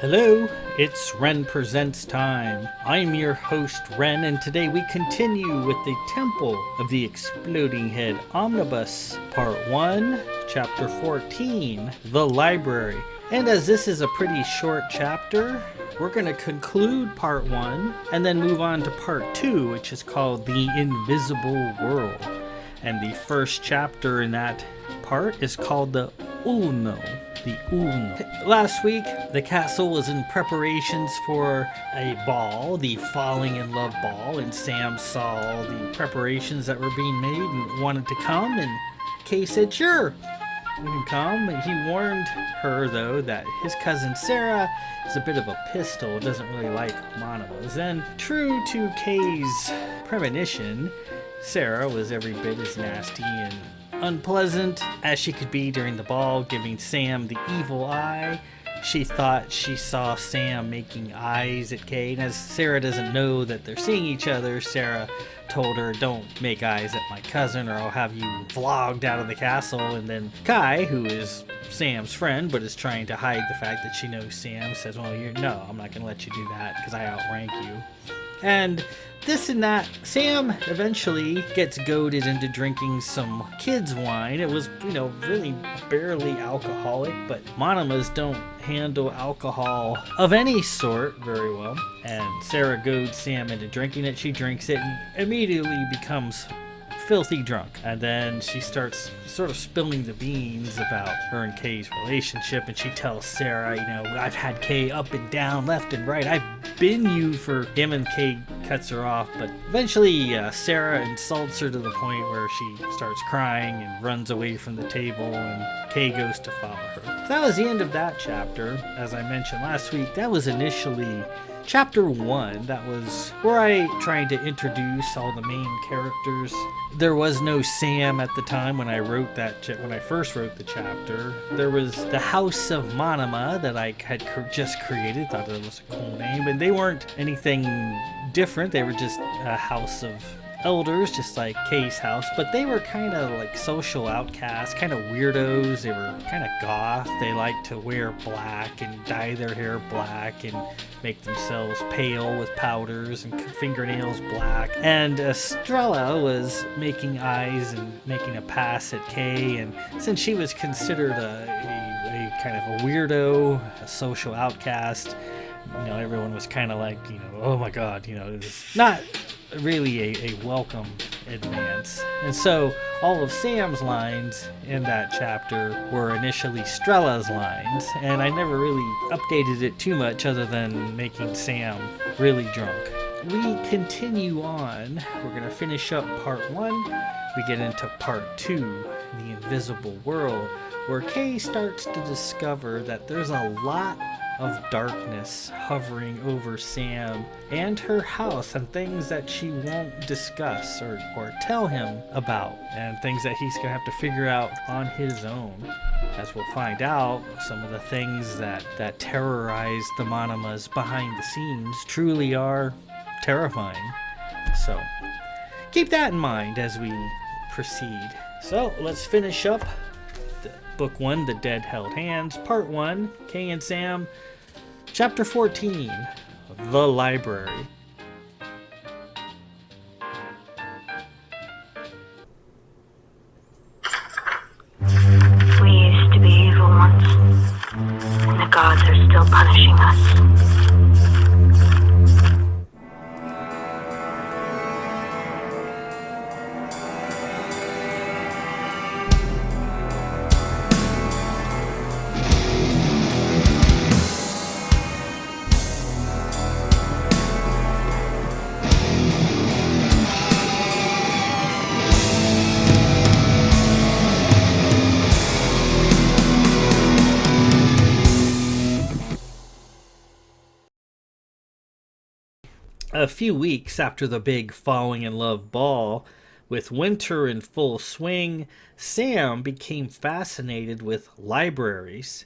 Hello, it's Ren Presents time. I'm your host, Ren, and today we continue with the Temple of the Exploding Head Omnibus, Part 1, Chapter 14, The Library. And as this is a pretty short chapter, we're going to conclude Part 1 and then move on to Part 2, which is called The Invisible World. And the first chapter in that part is called the Ulno. Last week, the castle was in preparations for a ball, the Falling in Love ball, and Sam saw all the preparations that were being made and wanted to come, and Kay said, sure, you can come. And he warned her, though, that his cousin Sarah is a bit of a pistol, doesn't really like monomos, and true to Kay's premonition, Sarah was every bit as nasty and unpleasant as she could be during the ball, giving Sam the evil eye. She thought she saw Sam making eyes at Kay, and as Sarah doesn't know that they're seeing each other, Sarah told her, don't make eyes at my cousin or I'll have you vlogged out of the castle. And then Kai, who is Sam's friend but is trying to hide the fact that she knows Sam, says, well, no, I'm not going to let you do that because I outrank you. And this and that, Sam eventually gets goaded into drinking some kids' wine. It was, really barely alcoholic, but monomas don't handle alcohol of any sort very well. And Sarah goads Sam into drinking it. She drinks it and immediately becomes filthy drunk, and then she starts sort of spilling the beans about her and Kay's relationship, and she tells Sarah, I've had Kay up and down, left and right, I've been you for him, and Kay cuts her off, but eventually Sarah insults her to the point where she starts crying and runs away from the table, and Kay goes to follow her. So that was the end of that chapter. As I mentioned last week, that was initially Chapter 1, that was where I tried to introduce all the main characters. There was no Sam at the time when I wrote when I first wrote the chapter. There was the House of Monoma that I had just created, thought that was a cool name, and they weren't anything different. They were just a house of elders, just like Kay's house, but they were kind of like social outcasts, kind of weirdos. They were kind of goth. They liked to wear black and dye their hair black and make themselves pale with powders and fingernails black. And Estrella was making eyes and making a pass at Kay, and since she was considered a kind of a weirdo, a social outcast, everyone was kind of like, oh my god, it's not really a welcome advance. And so all of Sam's lines in that chapter were initially Strella's lines, and I never really updated it too much other than making Sam really drunk. We continue on. We're going to finish up part 1. We get into part 2, The Invisible World, where Kay starts to discover that there's a lot of darkness hovering over Sam and her house, and things that she won't discuss or tell him about, and things that he's going to have to figure out on his own. As we'll find out, some of the things that terrorize the monomas behind the scenes truly are terrifying. So keep that in mind as we proceed. So let's finish up Book 1, The Dead Held Hands, Part 1, Kay and Sam, Chapter 14, The Library. We used to be evil once, and the gods are still punishing us. A few weeks after the big Falling in Love ball, with winter in full swing, Sam became fascinated with libraries.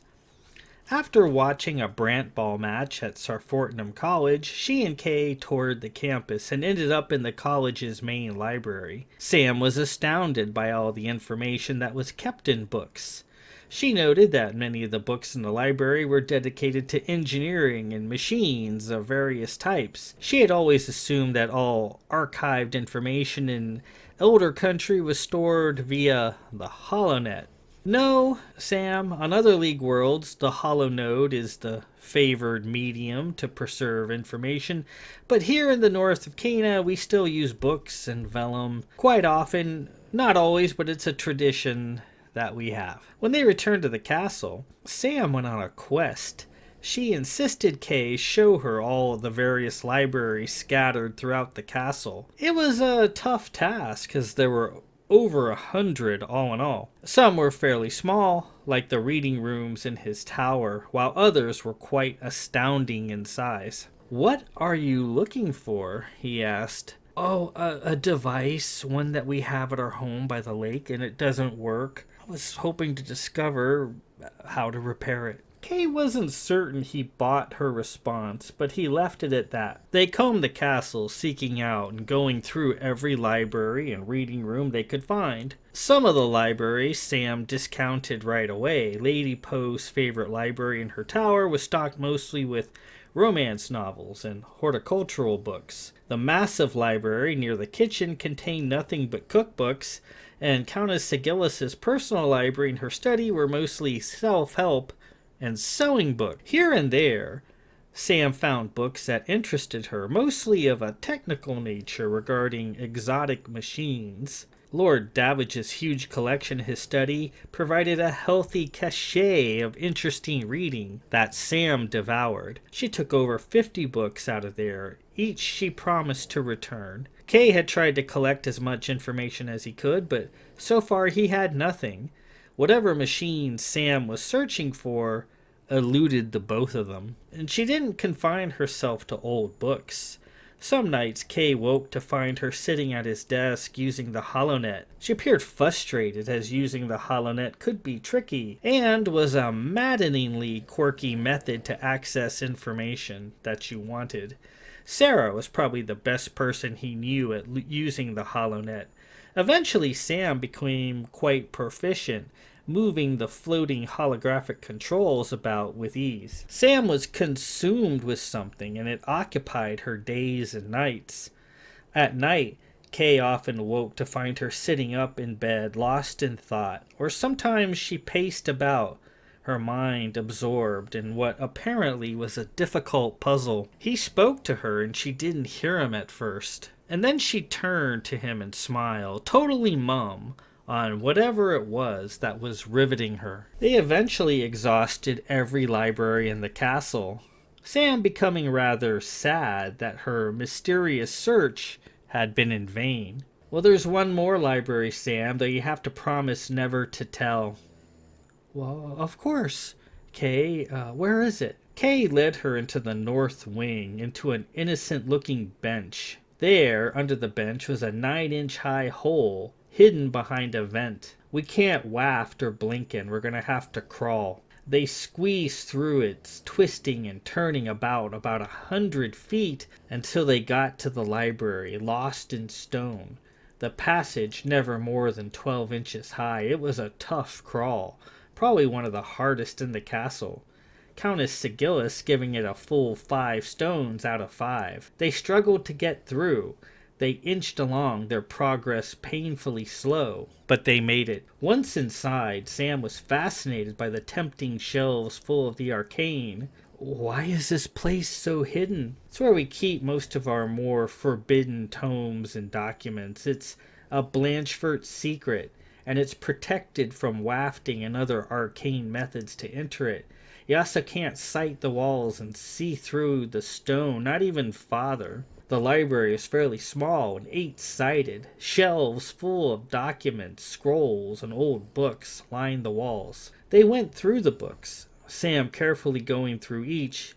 After watching a Brant ball match at Sarfortnum College, she and Kay toured the campus and ended up in the college's main library. Sam was astounded by all the information that was kept in books. She noted that many of the books in the library were dedicated to engineering and machines of various types. She had always assumed that all archived information in Elder Country was stored via the HoloNet. No, Sam, on other League worlds, the HoloNode is the favored medium to preserve information, but here in the north of Cana, we still use books and vellum. Quite often, not always, but it's a tradition that we have. When they returned to the castle, Sam went on a quest. She insisted Kay show her all the various libraries scattered throughout the castle. It was a tough task, because there were over 100 all in all. Some were fairly small, like the reading rooms in his tower, while others were quite astounding in size. "What are you looking for?" he asked. "Oh, a device, one that we have at our home by the lake, and it doesn't work. I was hoping to discover how to repair it." Kay wasn't certain he bought her response, but he left it at that. They combed the castle, seeking out and going through every library and reading room they could find. Some of the libraries Sam discounted right away. Lady Poe's favorite library in her tower was stocked mostly with romance novels and horticultural books. The massive library near the kitchen contained nothing but cookbooks, and Countess Sigillis's personal library and her study were mostly self-help and sewing books. Here and there, Sam found books that interested her, mostly of a technical nature regarding exotic machines. Lord Davidge's huge collection in his study provided a healthy cachet of interesting reading that Sam devoured. She took over 50 books out of there. Each she promised to return. Kay had tried to collect as much information as he could, but so far he had nothing. Whatever machine Sam was searching for eluded the both of them, and she didn't confine herself to old books. Some nights Kay woke to find her sitting at his desk using the HoloNet. She appeared frustrated, as using the HoloNet could be tricky, and was a maddeningly quirky method to access information that you wanted. Sarah was probably the best person he knew at using the HoloNet. Eventually Sam became quite proficient, moving the floating holographic controls about with ease. Sam was consumed with something, and it occupied her days and nights. At night, Kay often woke to find her sitting up in bed, lost in thought, or sometimes she paced about, her mind absorbed in what apparently was a difficult puzzle. He spoke to her, and she didn't hear him at first. And then she turned to him and smiled, totally mum on whatever it was that was riveting her. They eventually exhausted every library in the castle, Sam becoming rather sad that her mysterious search had been in vain. "Well, there's one more library, Sam, though you have to promise never to tell." "Well, of course. Kay, where is it?" Kay led her into the north wing, into an innocent-looking bench. There, under the bench, was a 9-inch high hole, hidden behind a vent. "We can't waft or blink in, we're gonna have to crawl." They squeezed through it, twisting and turning about 100 feet until they got to the library, lost in stone. The passage never more than 12 inches high. It was a tough crawl, probably one of the hardest in the castle. Countess Sigillis giving it a full 5 stones out of 5. They struggled to get through. They inched along, their progress painfully slow, but they made it. Once inside, Sam was fascinated by the tempting shelves full of the arcane. "Why is this place so hidden?" "It's where we keep most of our more forbidden tomes and documents. It's a Blanchefort secret, and it's protected from wafting and other arcane methods to enter it. You also can't sight the walls and see through the stone, not even Father." The library is fairly small and 8-sided. Shelves full of documents, scrolls, and old books lined the walls. They went through the books, Sam carefully going through each,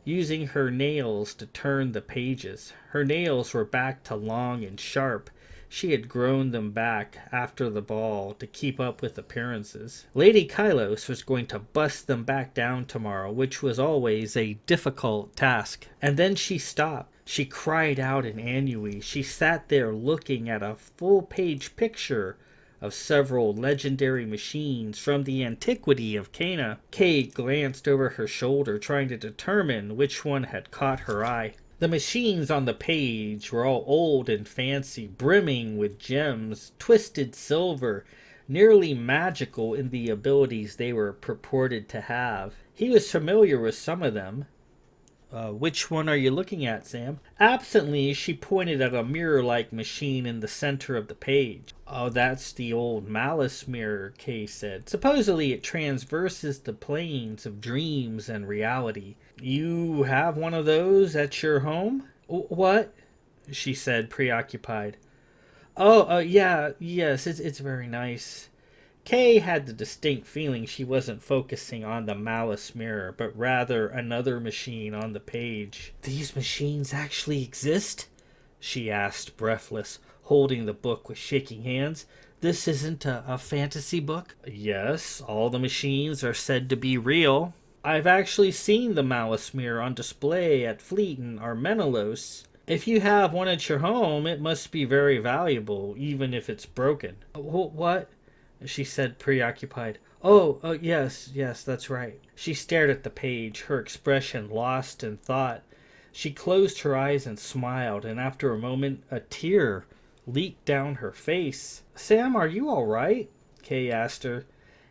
using her nails to turn the pages. Her nails were back to long and sharp. She had grown them back after the ball to keep up with appearances. Lady Kylos was going to bust them back down tomorrow, which was always a difficult task. And then she stopped. She cried out in ennui. She sat there looking at a full-page picture of several legendary machines from the antiquity of Cana. Kay glanced over her shoulder, trying to determine which one had caught her eye. The machines on the page were all old and fancy, brimming with gems, twisted silver, nearly magical in the abilities they were purported to have. He was familiar with some of them. Which one are you looking at, Sam? Absently, she pointed at a mirror-like machine in the center of the page. Oh, that's the old Malice mirror, Kay said. Supposedly it transverses the planes of dreams and reality. You have one of those at your home? What? She said, preoccupied. Yes, it's very nice. Kay had the distinct feeling she wasn't focusing on the Malice mirror, but rather another machine on the page. These machines actually exist? She asked, breathless, holding the book with shaking hands. This isn't a fantasy book? Yes, all the machines are said to be real. I've actually seen the Malice mirror on display at Fleet and Armenelos. If you have one at your home, it must be very valuable, even if it's broken. What? She said, preoccupied. Yes, that's right. She stared at the page, her expression lost in thought. She closed her eyes and smiled, and after a moment, a tear leaked down her face. Sam, are you all right? Kay asked her.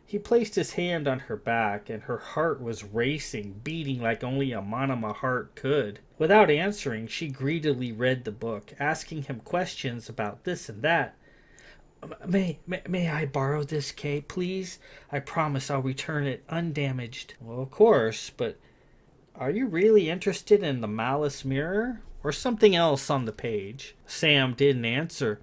He placed his hand on her back, and her heart was racing, beating like only a Manama heart could. Without answering, she greedily read the book, asking him questions about this and that. May I borrow this, Kay, please? I promise I'll return it undamaged. Well, of course, but are you really interested in the Malice mirror? Or something else on the page? Sam didn't answer.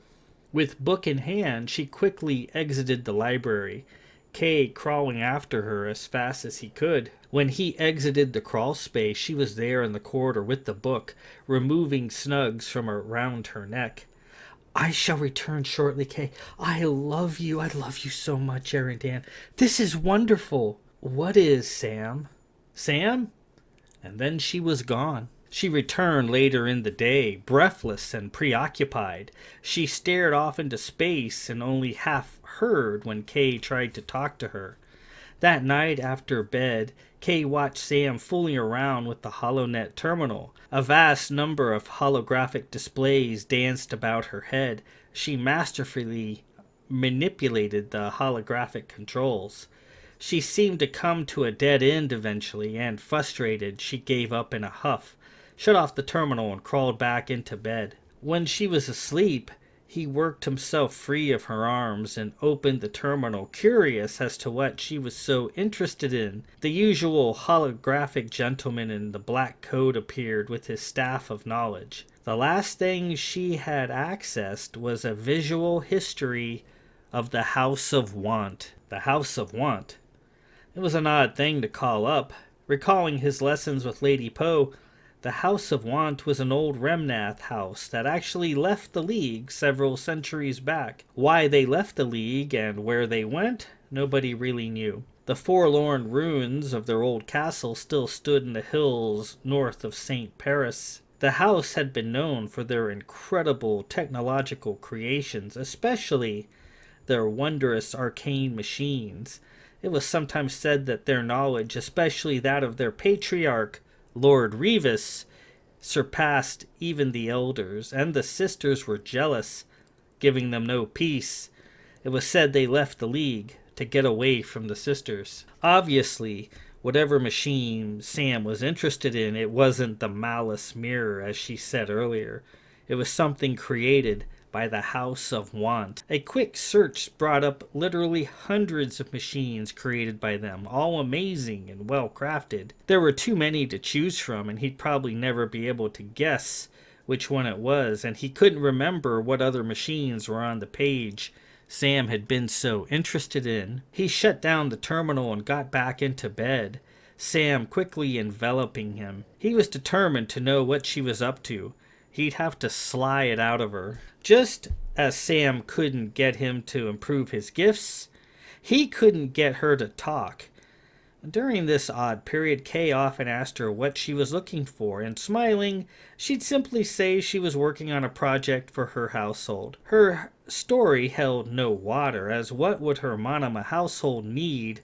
With book in hand, she quickly exited the library, Kay crawling after her as fast as he could. When he exited the crawl space, she was there in the corridor with the book, removing snugs from around her neck. I shall return shortly, Kay. I love you so much, Erendan. This is wonderful. What is, Sam? Sam? And then she was gone. She returned later in the day, breathless and preoccupied. She stared off into space and only half heard when Kay tried to talk to her. That night after bed, Kay watched Sam fooling around with the HoloNet terminal. A vast number of holographic displays danced about her head. She masterfully manipulated the holographic controls. She seemed to come to a dead end eventually, and frustrated, she gave up in a huff, shut off the terminal, and crawled back into bed. When she was asleep, he worked himself free of her arms and opened the terminal, curious as to what she was so interested in. The usual holographic gentleman in the black coat appeared with his staff of knowledge. The last thing she had accessed was a visual history of the House of Want. The House of Want. It was an odd thing to call up. Recalling his lessons with Lady Poe, the House of Want was an old Remnath house that actually left the League several centuries back. Why they left the League and where they went, nobody really knew. The forlorn ruins of their old castle still stood in the hills north of St. Paris. The house had been known for their incredible technological creations, especially their wondrous arcane machines. It was sometimes said that their knowledge, especially that of their patriarch, Lord Revis, surpassed even the elders, and the sisters were jealous, giving them no peace. It was said they left the League to get away from the sisters. Obviously, whatever machine Sam was interested in, it wasn't the Malice mirror, as she said earlier. It was something created by the House of Want. A quick search brought up literally hundreds of machines created by them, all amazing and well crafted. There were too many to choose from, and he'd probably never be able to guess which one it was, and he couldn't remember what other machines were on the page Sam had been so interested in. He shut down the terminal and got back into bed, Sam quickly enveloping him. He was determined to know what she was up to. He'd have to sly it out of her. Just as Sam couldn't get him to improve his gifts, he couldn't get her to talk. During this odd period, Kay often asked her what she was looking for, and smiling, she'd simply say she was working on a project for her household. Her story held no water, as what would her Manama household need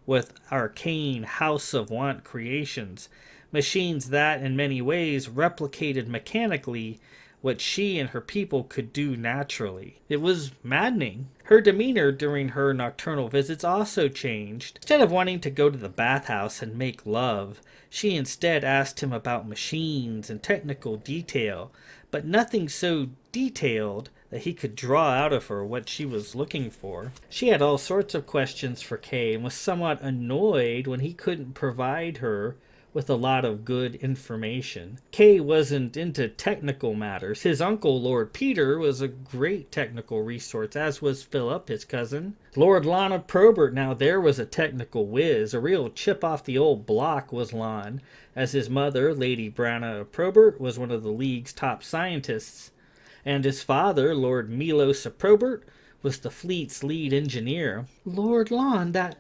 with arcane House of Want creations? Machines that, in many ways, replicated mechanically what she and her people could do naturally. It was maddening. Her demeanor during her nocturnal visits also changed. Instead of wanting to go to the bathhouse and make love, she instead asked him about machines and technical detail, but nothing so detailed that he could draw out of her what she was looking for. She had all sorts of questions for Kay and was somewhat annoyed when he couldn't provide her with a lot of good information. Kay wasn't into technical matters. His uncle, Lord Peter, was a great technical resource, as was Philip, his cousin. Lord Lon of Probert, now there was a technical whiz. A real chip off the old block was Lon, as his mother, Lady Branna of Probert, was one of the League's top scientists. And his father, Lord Milos of Probert, was the fleet's lead engineer. Lord Lon, that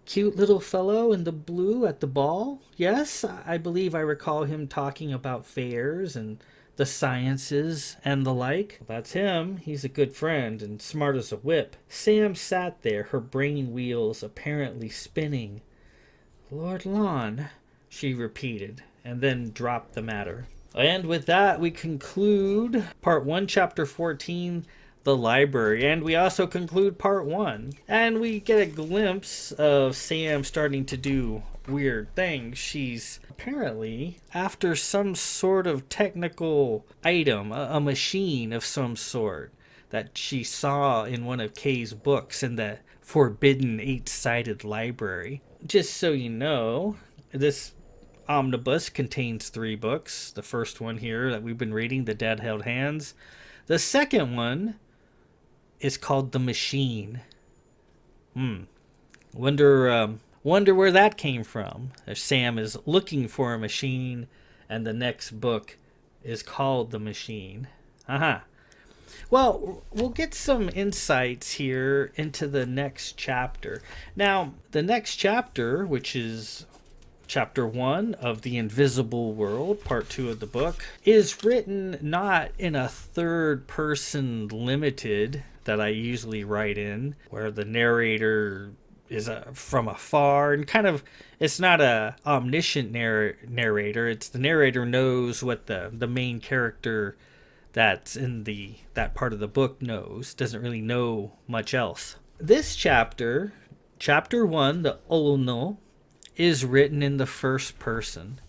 cute little fellow in the blue at the ball? Yes, I believe I recall him talking about fairs and the sciences and the like. That's him. He's a good friend and smart as a whip. Sam sat there, her brain wheels apparently spinning. Lord Lon, she repeated, and then dropped the matter. And with that, we conclude Part 1, Chapter 14, The Library, and we also conclude Part 1. And we get a glimpse of Sam starting to do weird things. She's apparently after some sort of technical item, a machine of some sort that she saw in one of Kay's books in the Forbidden Eight-Sided Library. Just so you know, this omnibus contains 3 books. The first one here that we've been reading, The Dead Held Hands. The second one is called The Machine. Wonder where that came from. Sam is looking for a machine, and the next book is called The Machine. Well, we'll get some insights here into the next chapter. Now, the next chapter, which is Chapter 1 of The Invisible World, Part 2 of the book, is written not in a third-person limited that I usually write in, where the narrator is from afar, and kind of, it's not a omniscient narrator. It's the narrator knows what the main character that's in that part of the book knows, doesn't really know much else. This chapter, Chapter 1, the Olono, is written in the first person.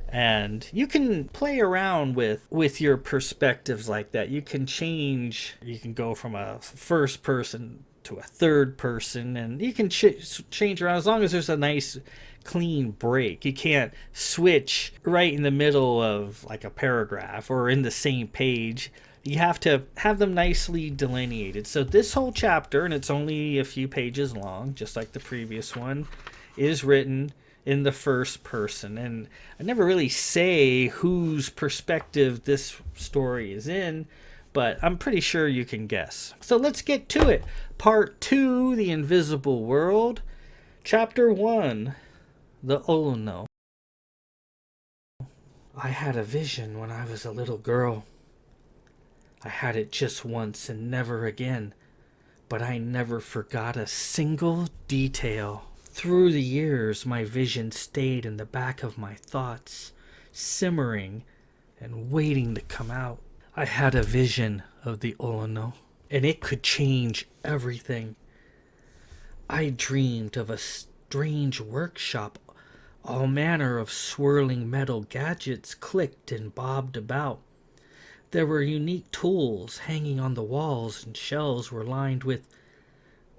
And you can play around with your perspectives like that. You can change, you can go from a first person to a third person, and you can change around as long as there's a nice clean break. You can't switch right in the middle of like a paragraph or in the same page. You have to have them nicely delineated. So this whole chapter, and it's only a few pages long, just like the previous one, is written in the first person. And I never really say whose perspective this story is in, but I'm pretty sure you can guess. So let's get to it. Part 2, The Invisible World. Chapter 1, The Olono. I had a vision when I was a little girl. I had it just once and never again, but I never forgot a single detail. Through the years, my vision stayed in the back of my thoughts, simmering and waiting to come out. I had a vision of the Olono, and it could change everything. I dreamed of a strange workshop. All manner of swirling metal gadgets clicked and bobbed about. There were unique tools hanging on the walls, and shelves were lined with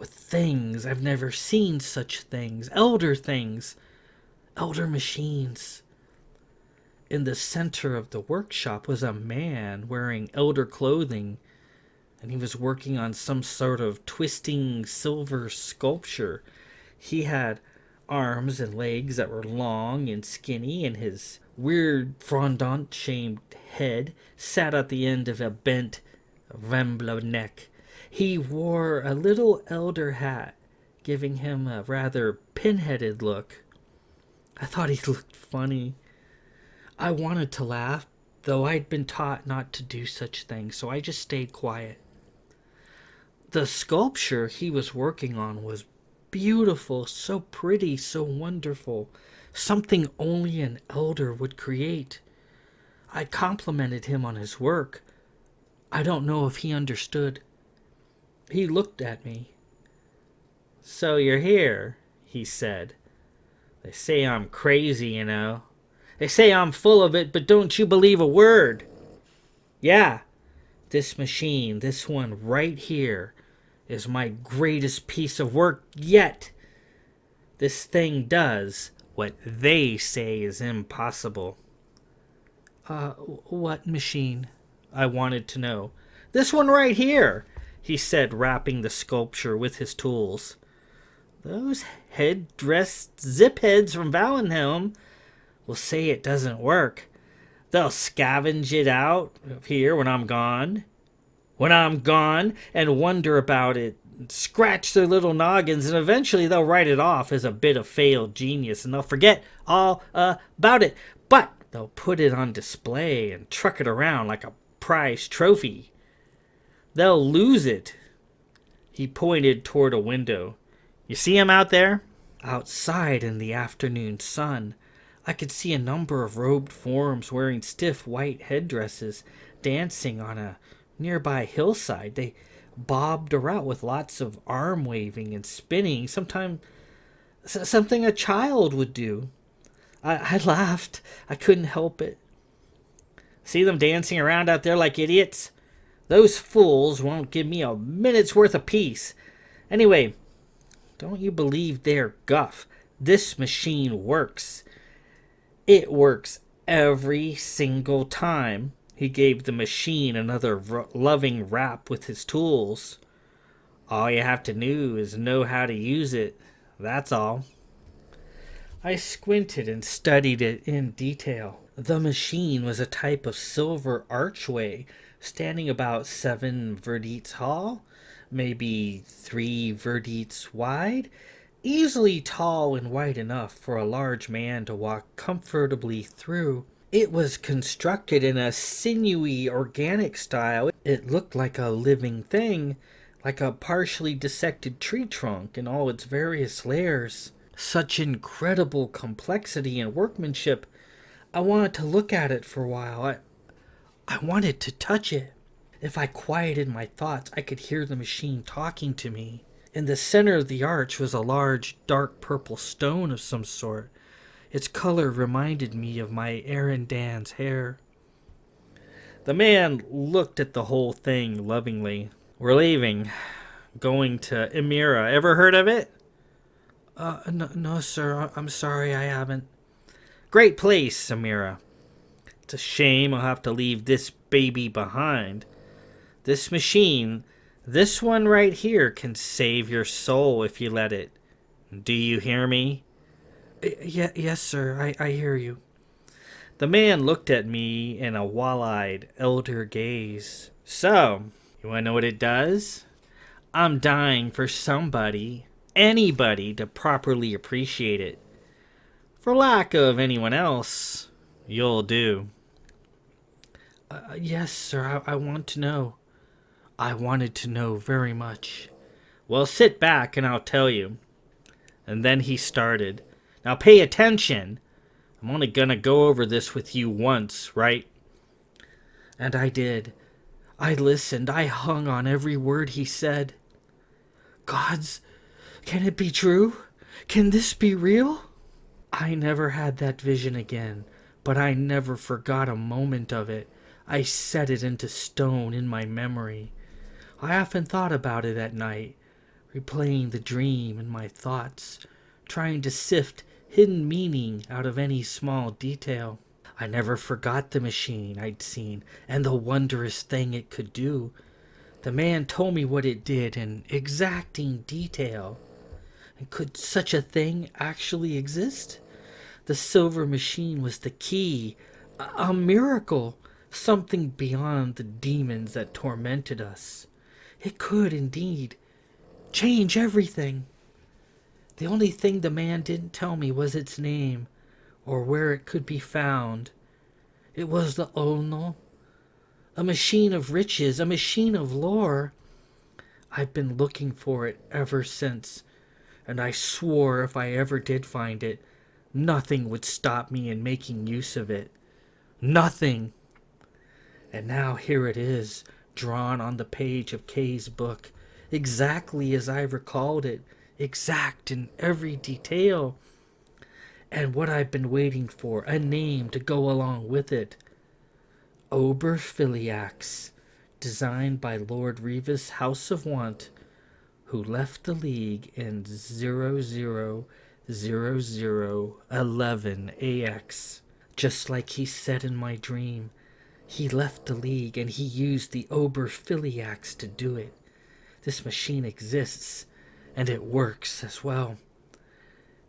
things. I've never seen such things. Elder things. Elder machines. In the center of the workshop was a man wearing elder clothing, and he was working on some sort of twisting silver sculpture. He had arms and legs that were long and skinny, and his weird fondant-shaped head sat at the end of a bent Rembla neck. He wore a little elder hat, giving him a rather pinheaded look. I thought he looked funny. I wanted to laugh, though I'd been taught not to do such things, so I just stayed quiet. The sculpture he was working on was beautiful, so pretty, so wonderful, something only an elder would create. I complimented him on his work. I don't know if he understood. He looked at me. "So you're here," he said. "They say I'm crazy, you know. They say I'm full of it, but don't you believe a word. Yeah, this machine, this one right here, is my greatest piece of work yet. This thing does what they say is impossible." What machine?" I wanted to know. "This one right here," he said, wrapping the sculpture with his tools. "Those head-dressed zip-heads from Valenhelm will say it doesn't work. They'll scavenge it out of here when I'm gone. And wonder about it, scratch their little noggins, and eventually they'll write it off as a bit of failed genius, and they'll forget all about it. But they'll put it on display and truck it around like a prize trophy. They'll lose it." He pointed toward a window. "You see him out there?" Outside in the afternoon sun, I could see a number of robed forms wearing stiff white headdresses dancing on a nearby hillside. They bobbed around with lots of arm waving and spinning, sometimes something a child would do. I laughed. I couldn't help it. "See them dancing around out there like idiots? Those fools won't give me a minute's worth of peace. Anyway, don't you believe their guff. This machine works. It works every single time." He gave the machine another loving rap with his tools. "All you have to do is know how to use it. That's all." I squinted and studied it in detail. The machine was a type of silver archway, standing about 7 verdites tall, maybe 3 verdites wide, easily tall and wide enough for a large man to walk comfortably through. It was constructed in a sinewy, organic style. It looked like a living thing, like a partially dissected tree trunk in all its various layers. Such incredible complexity and workmanship. I wanted to look at it for a while. I wanted to touch it. If I quieted my thoughts, I could hear the machine talking to me. In the center of the arch was a large, dark purple stone of some sort. Its color reminded me of my Aaron Dan's hair. The man looked at the whole thing lovingly. "We're leaving. Going to Emira. Ever heard of it?" No, sir. I'm sorry, I haven't." "Great place, Emira. It's a shame I'll have to leave this baby behind. This machine, this one right here, can save your soul if you let it. Do you hear me?" Yes, sir. I hear you." The man looked at me in a wall-eyed, elder gaze. "So, you want to know what it does? I'm dying for somebody, anybody, to properly appreciate it. For lack of anyone else, you'll do." Yes, sir. I want to know. I wanted to know very much. "Well, sit back and I'll tell you." And then he started. "Now pay attention. I'm only gonna go over this with you once, right?" And I did. I listened. I hung on every word he said. Gods, can it be true? Can this be real? I never had that vision again, but I never forgot a moment of it. I set it into stone in my memory. I often thought about it at night, replaying the dream in my thoughts, trying to sift hidden meaning out of any small detail. I never forgot the machine I'd seen and the wondrous thing it could do. The man told me what it did in exacting detail. And could such a thing actually exist? The silver machine was the key, a miracle, something beyond the demons that tormented us. It could, indeed, change everything. The only thing the man didn't tell me was its name, or where it could be found. It was the Olno, a machine of riches, a machine of lore. I've been looking for it ever since, and I swore if I ever did find it, nothing would stop me in making use of it. Nothing! And now here it is, drawn on the page of Kay's book, exactly as I recalled it, exact in every detail. And what I've been waiting for, a name to go along with it. Oberphiliax, designed by Lord Revis House of Want, who left the League in 000011 AX. Just like he said in my dream, he left the League and he used the Oberphiliax to do it. This machine exists, and it works as well.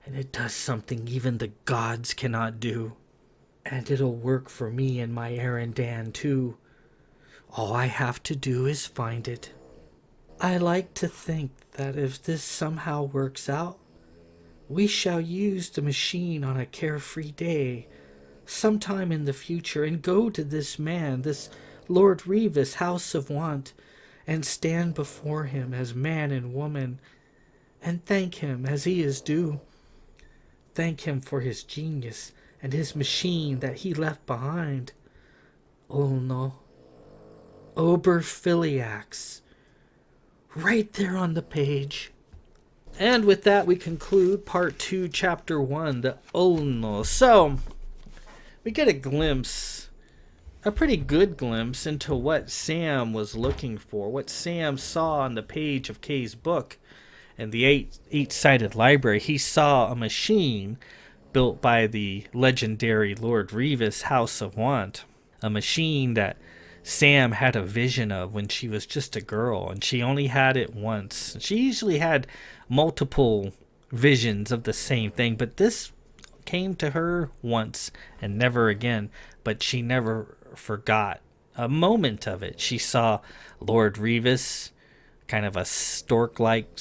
And it does something even the gods cannot do. And it'll work for me and my Erendan too. All I have to do is find it. I like to think that if this somehow works out, we shall use the machine on a carefree day, sometime in the future, and go to this man, this Lord Revis House of Want, and stand before him as man and woman, and thank him as he is due. Thank him for his genius and his machine that he left behind. Oh no. Oberphiliax. Right there on the page. And with that, we conclude Part 2, Chapter 1, the Olno. So, we get a glimpse, a pretty good glimpse, into what Sam was looking for, what Sam saw on the page of Kay's book. In the eight-sided library, he saw a machine built by the legendary Lord Revis House of Want. A machine that Sam had a vision of when she was just a girl, and she only had it once. She usually had multiple visions of the same thing, but this came to her once and never again. But she never forgot a moment of it. She saw Lord Revis, kind of a stork-like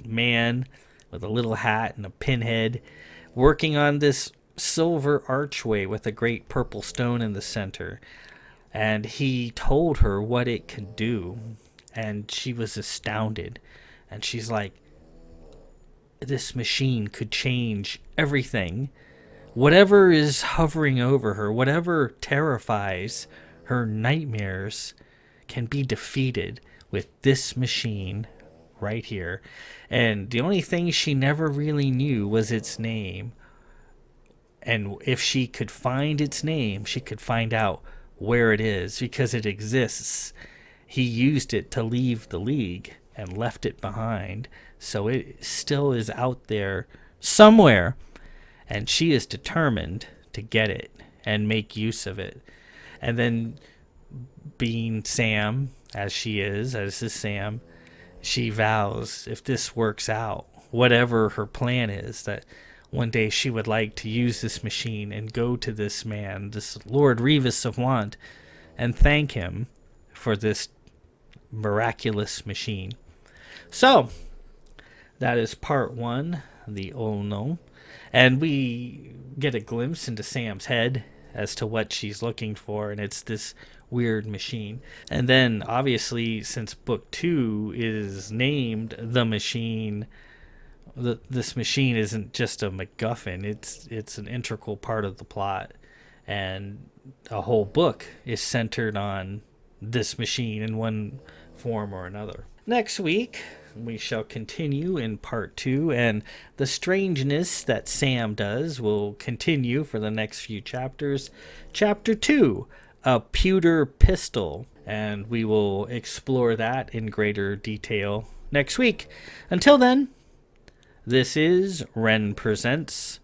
man with a little hat and a pinhead, working on this silver archway with a great purple stone in the center. And he told her what it could do, and she was astounded. And she's like, this machine could change everything. Whatever is hovering over her, whatever terrifies her nightmares, can be defeated with this machine right here. And the only thing she never really knew was its name. And if she could find its name, she could find out where it is, because it exists. He used it to leave the League and left it behind, so it still is out there somewhere, and she is determined to get it and make use of it. And then, being Sam, as is Sam, she vows, if this works out, whatever her plan is, that one day she would like to use this machine and go to this man, this Lord Revis of Want, and thank him for this miraculous machine. So, that is Part 1, the Olno. And we get a glimpse into Sam's head as to what she's looking for, and it's this weird machine. And then, obviously, since Book 2 is named The Machine, this machine isn't just a MacGuffin. It's an integral part of the plot, and a whole book is centered on this machine in one form or another. Next week, we shall continue in Part 2, and the strangeness that Sam does will continue for the next few chapters. Chapter 2, a pewter pistol, and we will explore that in greater detail next week. Until then, this is Ren Presents.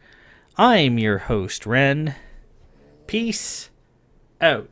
I'm your host, Ren. Peace out.